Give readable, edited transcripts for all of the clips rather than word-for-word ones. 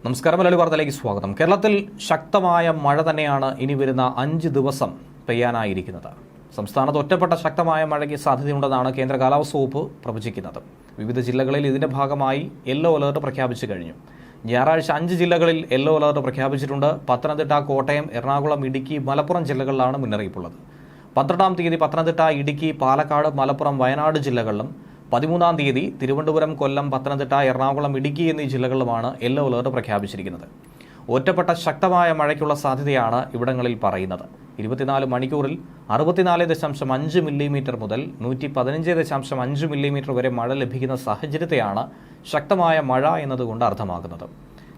നമസ്കാരം. മലയാളി വാർത്തയിലേക്ക് സ്വാഗതം. കേരളത്തിൽ ശക്തമായ മഴ തന്നെയാണ് ഇനി വരുന്ന 5 ദിവസം പെയ്യാനായിരിക്കുന്നത്. സംസ്ഥാനത്ത് ഒറ്റപ്പെട്ട ശക്തമായ മഴയ്ക്ക് സാധ്യതയുണ്ടെന്നാണ് കേന്ദ്ര കാലാവസ്ഥാ വകുപ്പ് പ്രവചിക്കുന്നത്. വിവിധ ജില്ലകളിൽ ഇതിന്റെ ഭാഗമായി യെല്ലോ അലർട്ട് പ്രഖ്യാപിച്ചു കഴിഞ്ഞു. ഞായറാഴ്ച 5 ജില്ലകളിൽ യെല്ലോ അലർട്ട് പ്രഖ്യാപിച്ചിട്ടുണ്ട്. പത്തനംതിട്ട, കോട്ടയം, എറണാകുളം, ഇടുക്കി, മലപ്പുറം ജില്ലകളിലാണ് മുന്നറിയിപ്പുള്ളത്. 12-ാം തീയതി പത്തനംതിട്ട, ഇടുക്കി, പാലക്കാട്, മലപ്പുറം, വയനാട് ജില്ലകളിലും 13-ാം തീയതി തിരുവനന്തപുരം, കൊല്ലം, പത്തനംതിട്ട, എറണാകുളം, ഇടുക്കി എന്നീ ജില്ലകളിലുമാണ് യെല്ലോ അലർട്ട് പ്രഖ്യാപിച്ചിരിക്കുന്നത്. ഒറ്റപ്പെട്ട ശക്തമായ മഴയ്ക്കുള്ള സാധ്യതയാണ് ഇവിടങ്ങളിൽ പറയുന്നത്. 24 മണിക്കൂറിൽ 64.5 മില്ലിമീറ്റർ മുതൽ 115.5 മില്ലിമീറ്റർ വരെ മഴ ലഭിക്കുന്ന സാഹചര്യത്തെയാണ് ശക്തമായ മഴ എന്നതുകൊണ്ട് അർത്ഥമാക്കുന്നത്.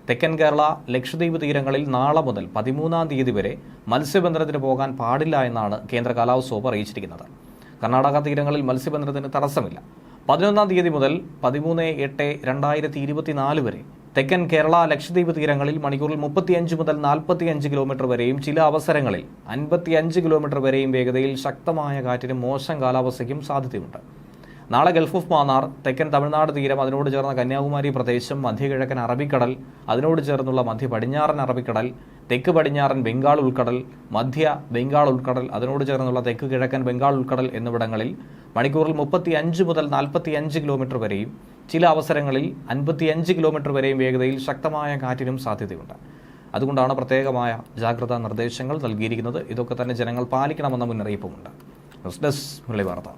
തെക്കൻ കേരള, ലക്ഷദ്വീപ് തീരങ്ങളിൽ നാളെ മുതൽ 13-ാം തീയതി വരെ മത്സ്യബന്ധനത്തിന് പോകാൻ പാടില്ല എന്നാണ് കേന്ദ്ര കാലാവസ്ഥാ വകുപ്പ് അറിയിച്ചിരിക്കുന്നത്. കർണാടക തീരങ്ങളിൽ മത്സ്യബന്ധനത്തിന് തടസ്സമില്ല. 11-ാം തീയതി മുതൽ 13/8/2024 വരെ തെക്കൻ കേരള, ലക്ഷദ്വീപ് തീരങ്ങളിൽ മണിക്കൂറിൽ 35 മുതൽ 45 കിലോമീറ്റർ വരെയും ചില അവസരങ്ങളിൽ 55 കിലോമീറ്റർ വരെയും വേഗതയിൽ ശക്തമായ കാറ്റിനും മോശം കാലാവസ്ഥയ്ക്കും സാധ്യതയുണ്ട്. നാളെ ഗൾഫ് ഓഫ് മാന്നാർ, തെക്കൻ തമിഴ്നാട് തീരം, അതിനോട് ചേർന്ന കന്യാകുമാരി പ്രദേശം, മധ്യകിഴക്കൻ അറബിക്കടൽ, അതിനോട് ചേർന്നുള്ള മധ്യ പടിഞ്ഞാറൻ അറബിക്കടൽ, തെക്ക് പടിഞ്ഞാറൻ ബംഗാൾ ഉൾക്കടൽ, മധ്യ ബംഗാൾ ഉൾക്കടൽ, അതിനോട് ചേർന്നുള്ള തെക്ക് കിഴക്കൻ ബംഗാൾ ഉൾക്കടൽ എന്നിവിടങ്ങളിൽ മണിക്കൂറിൽ 35 മുതൽ 45 കിലോമീറ്റർ വരെയും ചില അവസരങ്ങളിൽ 55 കിലോമീറ്റർ വരെയും വേഗതയിൽ ശക്തമായ കാറ്റിനും സാധ്യതയുണ്ട്. അതുകൊണ്ടാണ് പ്രത്യേകമായ ജാഗ്രതാ നിർദ്ദേശങ്ങൾ നൽകിയിരിക്കുന്നത്. ഇതൊക്കെ തന്നെ ജനങ്ങൾ പാലിക്കണമെന്ന മുന്നറിയിപ്പുമുണ്ട്. ന്യൂസ് ഡെസ്ക് മലയാളി വാർത്ത.